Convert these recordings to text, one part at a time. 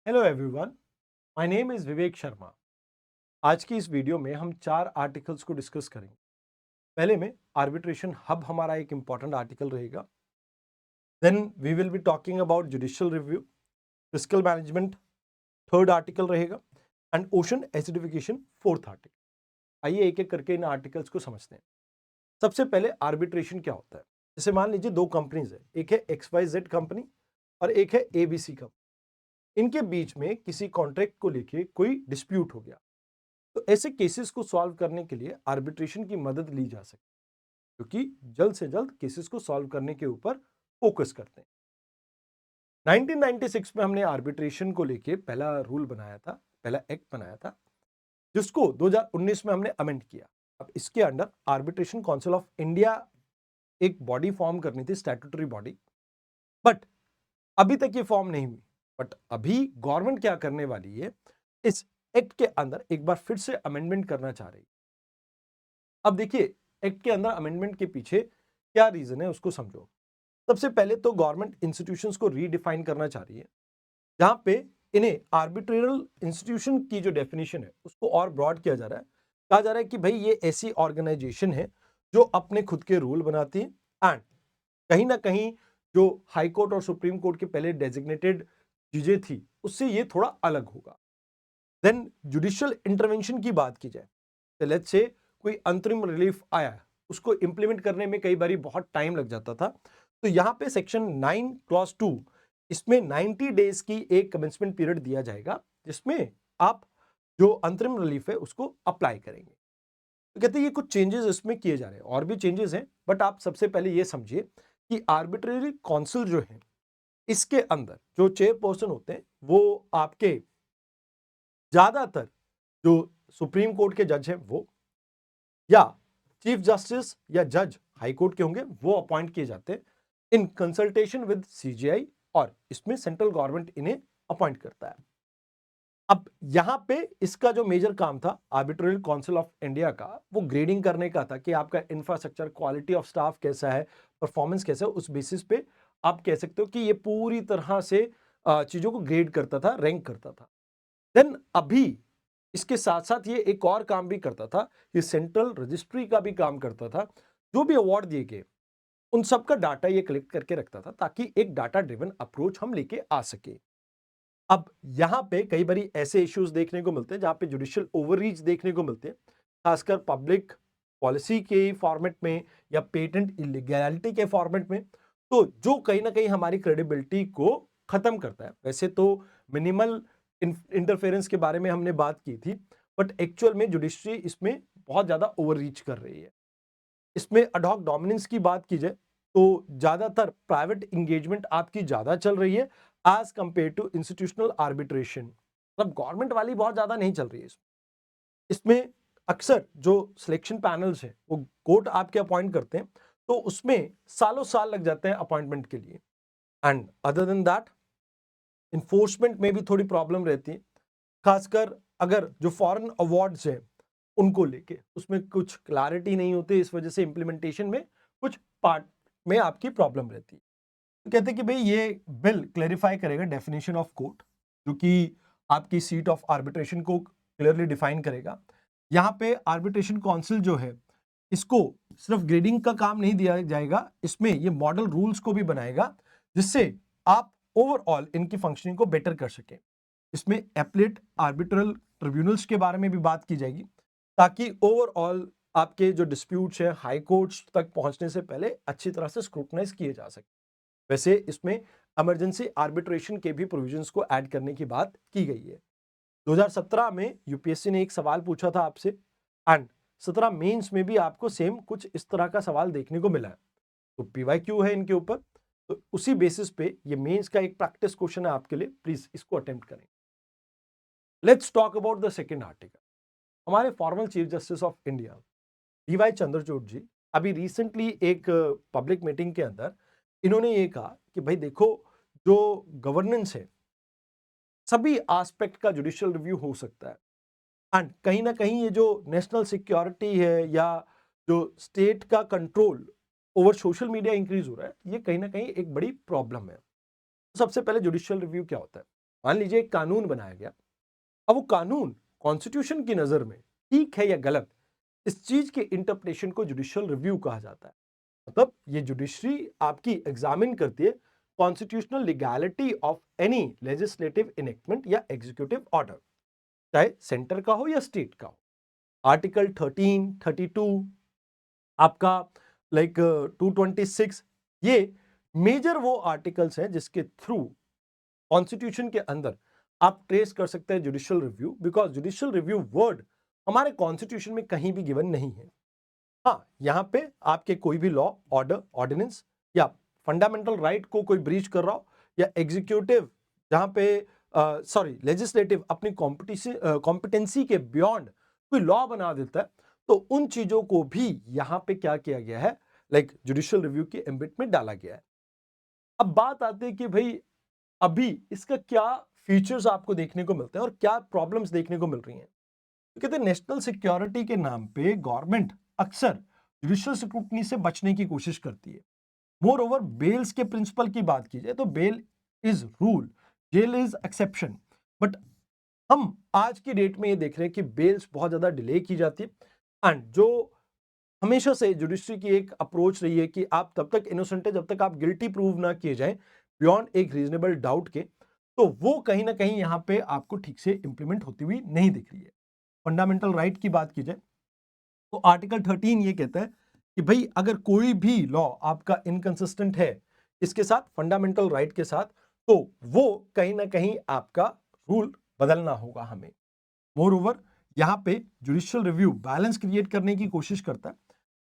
Hello everyone, my name is Vivek Sharma. आज की इस वीडियो में हम 4 आर्टिकल्स को डिस्कस करेंगे। पहले में आर्बिट्रेशन हब हमारा एक इंपॉर्टेंट आर्टिकल रहेगा। Then we will be talking about judicial review, fiscal management third article रहेगा and ocean acidification fourth article. आइए एक एक करके इन आर्टिकल्स को समझते हैं। सबसे पहले आर्बिट्रेशन क्या होता है। जैसे मान लीजिए दो कंपनीज है, एक है XYZ कंपनी और एक है ABC कंपनी। इनके बीच में किसी कॉन्ट्रैक्ट को लेके कोई डिस्प्यूट हो गया, तो ऐसे केसेस को सॉल्व करने के लिए आर्बिट्रेशन की मदद ली जा सकती है, क्योंकि जल्द से जल्द केसेस को सॉल्व करने के ऊपर फोकस करते हैं। 1996 में हमने आर्बिट्रेशन को लेके पहला रूल बनाया था, पहला एक्ट बनाया था, जिसको 2019 में हमने अमेंड किया। अब इसके under arbitration council of India एक बॉडी फॉर्म करनी थी, स्टैट्यूटरी बॉडी, बट अभी तक ये फॉर्म नहीं हुई। बट अभी गवर्नमेंट क्या करने वाली है, इस एक्ट के अंदर एक बार फिर से अमेंडमेंट करना चाह रही है। अब देखिए, एक्ट के अंदर अमेंडमेंट के पीछे क्या रीजन है उसको समझो। सबसे पहले तो गवर्नमेंट इंस्टीट्यूशंस को रीडिफाइन करना चाह रही है, जहां पे इन्हें आर्बिट्रेरियल इंस्टीट्यूशन की जो डेफिनेशन है उसको और ब्रॉड किया जा रहा है। कहा जा रहा है कि भाई ये ऐसी ऑर्गेनाइजेशन है जो अपने खुद के रूल बनाती है एंड कहीं ना कहीं जो हाई कोर्ट और सुप्रीम कोर्ट के पहले डेजिग्नेटेड चीजें थी उससे ये थोड़ा अलग होगा। देन जुडिशियल इंटरवेंशन की बात की जाए तो लेट्स से कोई अंतरिम रिलीफ आया, उसको इंप्लीमेंट करने में कई बारी बहुत टाइम लग जाता था। तो यहां पे सेक्शन 9 क्लॉज 2, इसमें 90 डेज की एक कमेंसमेंट पीरियड दिया जाएगा, जिसमें आप जो अंतरिम रिलीफ है उसको अप्लाई करेंगे। तो कहते हैं ये कुछ चेंजेस इसमें किए जा रहे हैं, और भी चेंजेस हैं, बट आप सबसे पहले ये समझिए कि आर्बिट्रेरी काउंसिल जो है, इसके अंदर जो चेयरपर्सन होते हैं वो आपके ज्यादातर जो सुप्रीम कोर्ट के जज हैं वो, या चीफ जस्टिस या जज हाई कोर्ट के होंगे, वो अपॉइंट किए जाते हैं इन कंसल्टेशन विद CJI, और इसमें सेंट्रल गवर्नमेंट इन्हें अपॉइंट करता है। अब यहां पे इसका जो मेजर काम था आर्बिट्रेरियल काउंसिल ऑफ इंडिया का, वो ग्रेडिंग करने का था कि आपका इंफ्रास्ट्रक्चर, क्वालिटी ऑफ स्टाफ कैसा है, परफॉर्मेंस कैसा है, उस बेसिस पे आप कह सकते हो कि ये पूरी तरह से चीजों को ग्रेड करता था, रैंक करता था। देन अभी इसके साथ साथ ये एक और काम भी करता था, ये सेंट्रल रजिस्ट्री का भी काम करता था। जो भी अवार्ड दिए गए उन सब का डाटा ये कलेक्ट करके रखता था, ताकि एक डाटा ड्रिवन अप्रोच हम लेके आ सके। अब यहां पे कई बारी ऐसे इश्यूज देखने को मिलते हैं जहां पे जुडिशियल ओवररीच देखने को मिलते हैं, खासकर पब्लिक पॉलिसी के फॉर्मेट में या पेटेंट इलीगैलिटी के फॉर्मेट में, तो जो कहीं ना कहीं हमारी क्रेडिबिलिटी को खत्म करता है। वैसे तो मिनिमल इंटरफेरेंस के बारे में हमने बात की थी, बट एक्चुअल में जुडिशरी इसमें बहुत ज्यादा ओवररीच कर रही है। इसमें अडॉक डोमिनेंस की बात की जाए तो ज्यादातर प्राइवेट इंगेजमेंट आपकी ज्यादा चल रही है as compare to institutional arbitration. मतलब गवर्नमेंट वाली बहुत ज्यादा नहीं चल रही है इसमें अक्सर जो सिलेक्शन पैनल्स हैं वो कोर्ट आपके अपॉइंट करते हैं, तो उसमें सालों साल लग जाते हैं अपॉइंटमेंट के लिए। And other than that, enforcement में भी थोड़ी प्रॉब्लम रहती है, खासकर अगर जो फॉरेन अवार्ड्स हैं उनको लेके उसमें कुछ क्लैरिटी नहीं होती, इस वजह से इंप्लीमेंटेशन में कुछ पार्ट में आपकी प्रॉब्लम रहती है। तो कहते हैं कि भाई ये बिल क्लेरिफाई करेगा डेफिनेशन ऑफ कोर्ट, जो कि आपकी सीट ऑफ आर्बिट्रेशन को क्लियरली डिफाइन करेगा। यहाँ पे आर्बिट्रेशन काउंसिल जो है, इसको सिर्फ ग्रेडिंग का काम नहीं दिया जाएगा, इसमें ये मॉडल रूल्स को भी बनाएगा, जिससे आप ओवरऑल इनकी फंक्शनिंग को बेटर कर सकें। इसमें एपलेट आर्बिट्रल ट्रिब्यूनल्स के बारे में भी बात की जाएगी, ताकि ओवरऑल आपके जो डिस्प्यूट्स हैं हाई कोर्ट्स तक पहुंचने से पहले अच्छी तरह से स्क्रूटनाइज किए जा सके। वैसे इसमें इमरजेंसी आर्बिट्रेशन के भी प्रोविजंस को ऐड करने की बात की गई है। 2017 में यूपीएससी ने एक सवाल पूछा था आपसे, एंड 17 मेंस में भी आपको सेम कुछ इस तरह का सवाल देखने को मिला है। तो पीवाईक्यू है इनके ऊपर, तो उसी बेसिस पे ये मेंस का एक प्रैक्टिस क्वेश्चन है आपके लिए, प्लीज इसको अटेम्प्ट करें। Let's talk about the second article. हमारे formal chief justice of India DY Chandrachud ji अभी रिसेंटली एक पब्लिक मीटिंग के अंदर इन्होंने ये कहा कि भाई देखो, जो गवर्नेंस है सभी एस्पेक्ट का जुडिशियल रिव्यू हो सकता है, एंड कहीं ना कहीं ये जो नेशनल सिक्योरिटी है या जो स्टेट का control over social media increase हो रहा है, ये कहीं ना कहीं एक बड़ी प्रॉब्लम है। सबसे पहले जुडिशियल रिव्यू क्या होता है? मान लीजिए एक कानून बनाया गया, अब वो कानून कॉन्स्टिट्यूशन की नजर में ठीक है या गलत, इस चीज के इंटरप्रिटेशन को जुडिशियल रिव्यू कहा जाता है। मतलब ये जुडिशरी आपकी एग्जामिन करती है constitutional legality of any legislative enactment या एग्जीक्यूटिव ऑर्डर, चाहे सेंटर का हो या स्टेट का हो। आर्टिकल 13, 32 आपका लाइक 226, ये मेजर वो आर्टिकल्स हैं जिसके थ्रू कॉन्स्टिट्यूशन के अंदर आप ट्रेस कर सकते हैं judicial review, because judicial review word हमारे कॉन्स्टिट्यूशन में कहीं भी गिवन नहीं है। हाँ, यहां पे आपके कोई भी लॉ, ऑर्डर, ऑर्डिनेंस या फंडामेंटल राइट को कोई ब्रीच कर रहा हो, या एग्जीक्यूटिव जहां पे लेजिस्लेटिव अपनी कॉम्पिटेंसी के बियॉन्ड कोई लॉ बना देता है, तो उन चीजों को भी यहां पे क्या किया गया है, लाइक जुडिशियल रिव्यू के एम्बिट में डाला गया है। अब बात आती है कि भाई अभी इसका क्या फीचर्स आपको देखने को मिलते हैं और क्या प्रॉब्लम्स देखने को मिल रही हैं। तो कहते हैं नेशनल सिक्योरिटी के नाम पे गवर्नमेंट अक्सर जुडिशियल स्क्रूटनी से बचने की कोशिश करती है। मोर ओवर बेल्स के प्रिंसिपल की बात की जाए तो bail is rule, jail is exception. But हम आज की डेट में ये देख रहे हैं कि बेल्स बहुत ज्यादा डिले की जाती है, एंड जो हमेशा से जुडिशरी की एक अप्रोच रही है कि आप तब तक इनोसेंट है जब तक आप गिल्टी प्रूव ना किए जाएं बियॉन्ड एक रीजनेबल डाउट के, तो वो कहीं ना कहीं यहां पे आपको ठीक से इंप्लीमेंट होती हुई नहीं दिख रही है। फंडामेंटल राइट की बात की जाए तो आर्टिकल 13 ये कहता है कि भाई अगर कोई भी लॉ आपका इनकंसिस्टेंट है इसके साथ, फंडामेंटल राइट के साथ, तो वो कहीं ना कहीं आपका रूल बदलना होगा हमें। मोर ओवर यहां पे जुडिशियल रिव्यू बैलेंस क्रिएट करने की कोशिश करता है।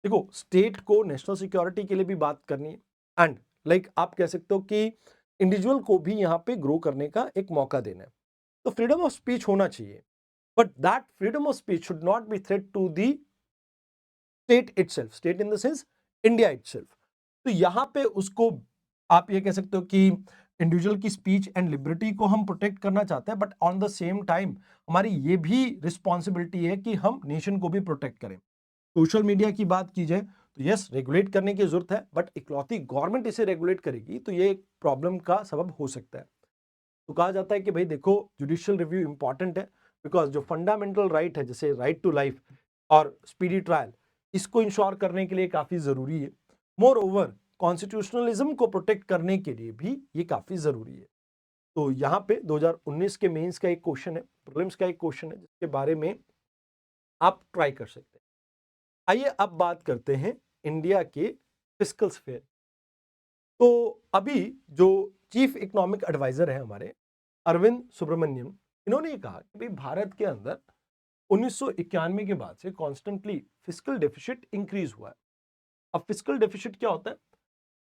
देखो, स्टेट को नेशनल सिक्योरिटी के लिए भी बात करनी है, एंड लाइक आप कह सकते हो कि इंडिविजुअल को भी यहां पे ग्रो करने का एक मौका देना है। तो फ्रीडम ऑफ स्पीच होना चाहिए, but that freedom of speech should not be threat to the state itself, state in the sense India itself. तो यहां पे उसको आप ये कह सकते हो कि इंडिविजुअल की स्पीच एंड लिबर्टी को हम प्रोटेक्ट करना चाहते हैं, but on the same time हमारी ये भी रिस्पॉन्सिबिलिटी है कि हम नेशन को भी प्रोटेक्ट करें। सोशल मीडिया की बात की जाए तो यस, रेगुलेट करने की जरूरत है, बट इकलौती गवर्नमेंट इसे रेगुलेट करेगी तो ये एक प्रॉब्लम का सबब हो सकता है। तो कहा जाता है कि भाई देखो, जुडिशियल रिव्यू इंपॉर्टेंट है बिकॉज जो फंडामेंटल राइट है जैसे राइट टू लाइफ और स्पीडी ट्रायल, इसको इंश्योर करने के लिए काफी जरूरी है। मोर ओवर कॉन्स्टिट्यूशनलिज्म को प्रोटेक्ट करने के लिए भी ये काफी जरूरी है। तो यहाँ पे 2019 के मेंस का एक क्वेश्चन है, प्रीलिम्स का एक क्वेश्चन है जिसके बारे में आप ट्राई कर सकते हैं। आइए अब बात करते हैं इंडिया के फिस्कल स्फीयर। तो अभी जो चीफ इकोनॉमिक एडवाइजर है हमारे अरविंद सुब्रमण्यम, इन्होंने ये कहा कि भाई भारत के अंदर 1991 के बाद से कॉन्स्टेंटली फिस्कल डेफिसिट इंक्रीज हुआ है। अब फिस्कल डेफिसिट क्या होता है?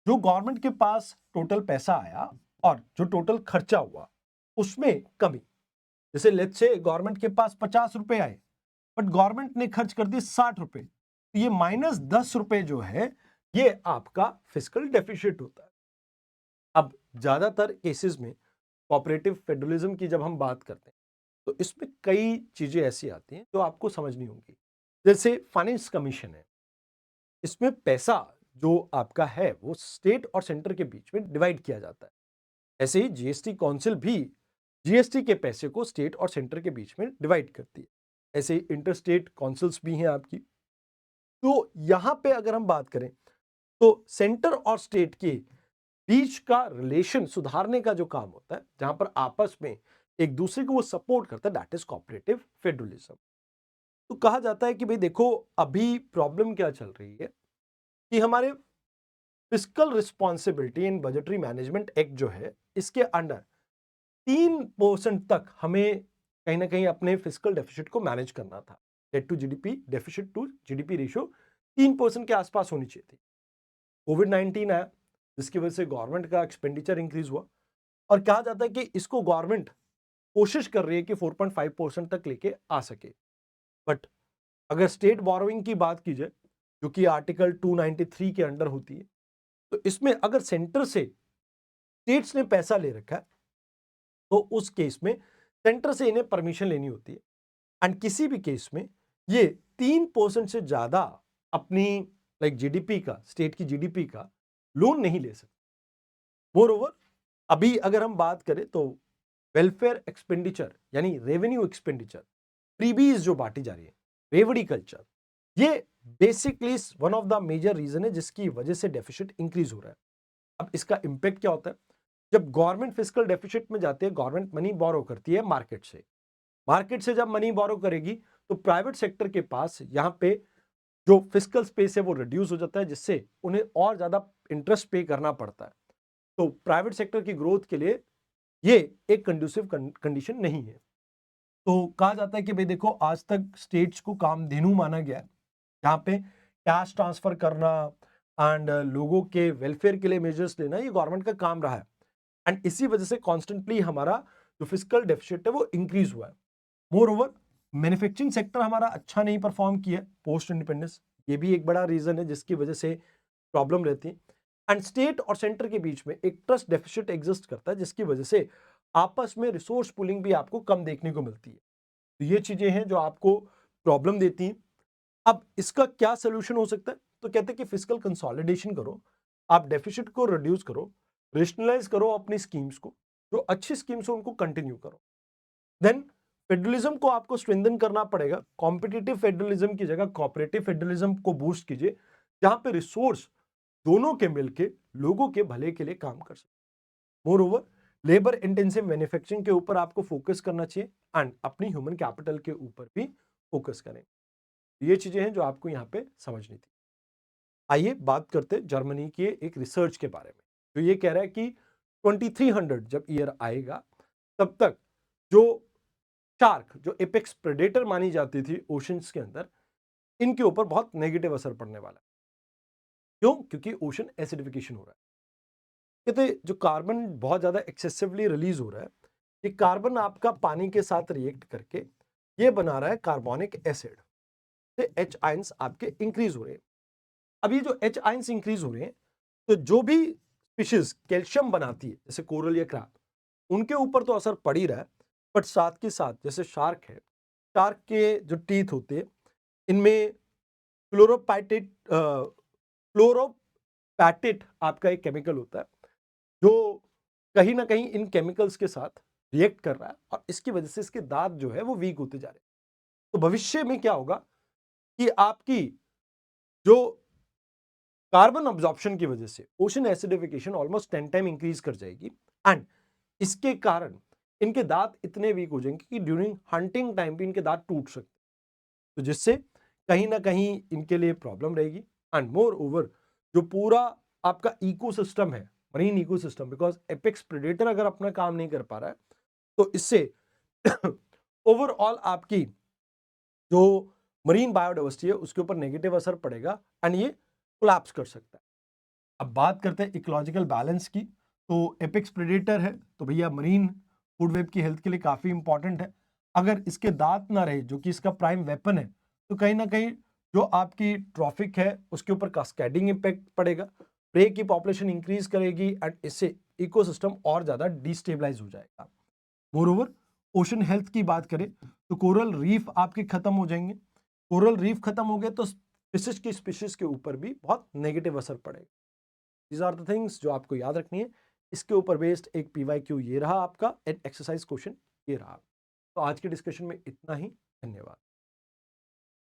जो गवर्नमेंट के पास टोटल पैसा आया और जो टोटल खर्चा हुआ उसमें कमी। जैसे लेट्स से गवर्नमेंट के पास 50 रुपए आए बट गवर्नमेंट ने खर्च कर दिए 60 रुपए, तो ये -10 रुपए जो है ये आपका फिस्कल डेफिसिट होता है। अब ज्यादातर केसेस में कोऑपरेटिव फेडरलिज्म की जब हम बात करते हैं तो इसमें कई चीजें ऐसी आती हैं जो आपको समझनी होंगी। जैसे फाइनेंस कमीशन है, इसमें पैसा जो आपका है वो स्टेट और सेंटर के बीच में डिवाइड किया जाता है। ऐसे ही जीएसटी काउंसिल भी जीएसटी के पैसे को स्टेट और सेंटर के बीच में डिवाइड करती है। ऐसे ही इंटरस्टेट काउंसिल्स भी हैं आपकी। तो यहां पे अगर हम बात करें तो सेंटर और स्टेट के बीच का रिलेशन सुधारने का जो काम होता है, जहां पर आपस में एक दूसरे को वो सपोर्ट करता है, दैट इज कोऑपरेटिव फेडरलिज्म। तो कहा जाता है कि भाई देखो, अभी प्रॉब्लम क्या चल रही है कि हमारे फिस्कल रिस्पॉन्सिबिलिटी इन बजटरी मैनेजमेंट एक्ट जो है, इसके अंडर 3% तक हमें कहीं ना कहीं अपने फिस्कल डेफिसिट को मैनेज करना था। Debt to GDP, deficit to GDP ratio 3% के आसपास होनी चाहिए थी। कोविड-19 आया जिसकी वजह से गवर्नमेंट का एक्सपेंडिचर इंक्रीज हुआ, और कहा जाता है कि इसको गवर्नमेंट कोशिश कर रही है कि 4.5% तक लेके आ सके। बट अगर स्टेट बोरोइंग की बात की जाए जो कि आर्टिकल 293 के अंडर होती है, तो इसमें अगर सेंटर से स्टेट्स ने पैसा ले रखा है तो उस केस में सेंटर से इन्हें परमिशन लेनी होती है, एंड किसी भी केस में ये 3% से ज्यादा अपनी लाइक जीडीपी का, स्टेट की जीडीपी का लोन नहीं ले सकते। मोर ओवर अभी अगर हम बात करें तो वेलफेयर एक्सपेंडिचर यानी रेवेन्यू एक्सपेंडिचर, फ्रीबीज जो बांटी जा रही है, रेवड़ी कल्चर, ये basically one of the major reason है जिसकी वजह से डेफिसिट इंक्रीज हो रहा है। अब इसका इंपैक्ट क्या होता है? जब गवर्नमेंट फिस्कल डेफिसिट में जाती है, गवर्नमेंट मनी बोरो करती है मार्केट से, मार्केट से जब मनी बोरो करेगी तो प्राइवेट सेक्टर के पास यहाँ पे जो फिस्कल स्पेस है वो रिड्यूस हो जाता है, जिससे उन्हें और ज्यादा इंटरेस्ट पे करना पड़ता है। तो प्राइवेट सेक्टर की ग्रोथ के लिए ये एक कंड्यूसिव कंडीशन नहीं है। तो कहा जाता है कि भाई देखो, आज तक स्टेट्स को कामधेनु माना गया है, यहाँ पे कैश ट्रांसफर करना एंड लोगों के वेलफेयर के लिए मेजर्स लेना, ये गवर्नमेंट का काम रहा है। एंड इसी वजह से कॉन्स्टेंटली हमारा जो फिस्कल डेफिसिट है वो इंक्रीज हुआ है। मोर ओवर, मैन्युफैक्चरिंग सेक्टर हमारा अच्छा नहीं परफॉर्म किया पोस्ट इंडिपेंडेंस, ये भी एक बड़ा रीजन है जिसकी वजह से प्रॉब्लम रहती है। एंड स्टेट और सेंटर के बीच में एक ट्रस्ट डेफिसिट एग्जिस्ट करता है, जिसकी वजह से आपस में रिसोर्स पुलिंग भी आपको कम देखने को मिलती है। तो ये चीजें हैं जो आपको प्रॉब्लम देती हैं। अब इसका क्या सोल्यूशन हो सकता है? तो कहते हैं कि फिजिकल कंसोलिडेशन करो, आप डेफिसिट को रिड्यूस करो, रेशनलाइज करो अपनी स्कीम्स को, जो अच्छी स्कीम्स हो उनको कंटिन्यू करो। देन फेडरलिज्म को आपको स्ट्रेंथन करना पड़ेगा, कॉम्पिटिटिव फेडरलिज्म की जगह कोऑपरेटिव फेडरलिज्म को बूस्ट कीजिए, जहां पे रिसोर्स दोनों के मिलके लोगों के भले के लिए काम कर सके। More over, labour intensive manufacturing के ऊपर आपको फोकस करना चाहिए एंड अपनी ह्यूमन कैपिटल के ऊपर भी फोकस करें। ये चीजें हैं जो आपको यहाँ पे समझनी थी। आइए बात करते हैं जर्मनी के एक रिसर्च के बारे में, जो ये कह रहा है कि 2300 जब ईयर आएगा तब तक जो शार्क, जो एपेक्स प्रेडेटर मानी जाती थी ओशंस के अंदर, इनके ऊपर बहुत नेगेटिव असर पड़ने वाला है। क्यों? क्योंकि ओशन एसिडिफिकेशन हो रहा है। कहते जो कार्बन बहुत ज्यादा एक्सेसिवली रिलीज हो रहा है, ये कार्बन आपका पानी के साथ रिएक्ट करके ये बना रहा है कार्बोनिक एसिड, से एच आयंस आपके इंक्रीज हो रहे हैं। अब ये जो एच आयंस इंक्रीज हो रहे हैं, तो जो भी स्पीशीज कैल्शियम बनाती है जैसे कोरल या क्रैब, उनके ऊपर तो असर पड़ ही रहा है, बट साथ के साथ जैसे शार्क है, शार्क के जो टीथ होते हैं इनमें फ्लोरोपैटेट आपका एक केमिकल होता है, जो कहीं ना कहीं इन केमिकल्स के साथ रिएक्ट कर रहा है, और इसकी वजह से इसके दांत जो है वो वीक होते जा रहे हैं। तो भविष्य में क्या होगा कि आपकी जो कार्बन अब्जॉर्प्शन की वजह से ocean acidification almost 10 time increase कर जाएगी, एंड इसके कारण इनके दांत इतने वीक हो जाएंगे कि ड्यूरिंग हंटिंग टाइम भी इनके दांत टूट सकते हैं, तो जिससे कहीं ना कहीं इनके लिए प्रॉब्लम रहेगी। एंड मोर ओवर, जो पूरा आपका इकोसिस्टम है, marine ecosystem, because apex predator अगर अपना काम नहीं कर पा रहा है, तो इससे ओवरऑल आपकी जो मरीन बायोडाइवर्सिटी है उसके ऊपर नेगेटिव असर पड़ेगा एंड ये कोलैप्स कर सकता है। अब बात करते हैं इकोलॉजिकल बैलेंस की। तो एपेक्स प्रेडेटर है तो भैया मरीन फूड वेब की हेल्थ के लिए काफी इंपॉर्टेंट है। अगर इसके दांत ना रहे, जो कि इसका प्राइम वेपन है, तो कहीं ना कहीं जो आपकी ट्रॉफिक है उसके ऊपर कास्केडिंग इम्पैक्ट पड़ेगा, प्रे की पॉपुलेशन इंक्रीज करेगी एंड इससे इकोसिस्टम और ज्यादा डिस्टेबलाइज हो जाएगा। मोरओवर, ओशन हेल्थ की बात करें तो कोरल रीफ आपके खत्म हो जाएंगे। कोरल रीफ खत्म हो गए तो फिशेस की स्पीशीज के ऊपर भी बहुत नेगेटिव असर पड़ेगा। दीज आर द थिंग्स जो आपको याद रखनी है। इसके ऊपर बेस्ड एक पीवाईक्यू ये रहा आपका, एंड एक्सरसाइज क्वेश्चन ये रहा। तो आज के डिस्कशन में इतना ही। धन्यवाद।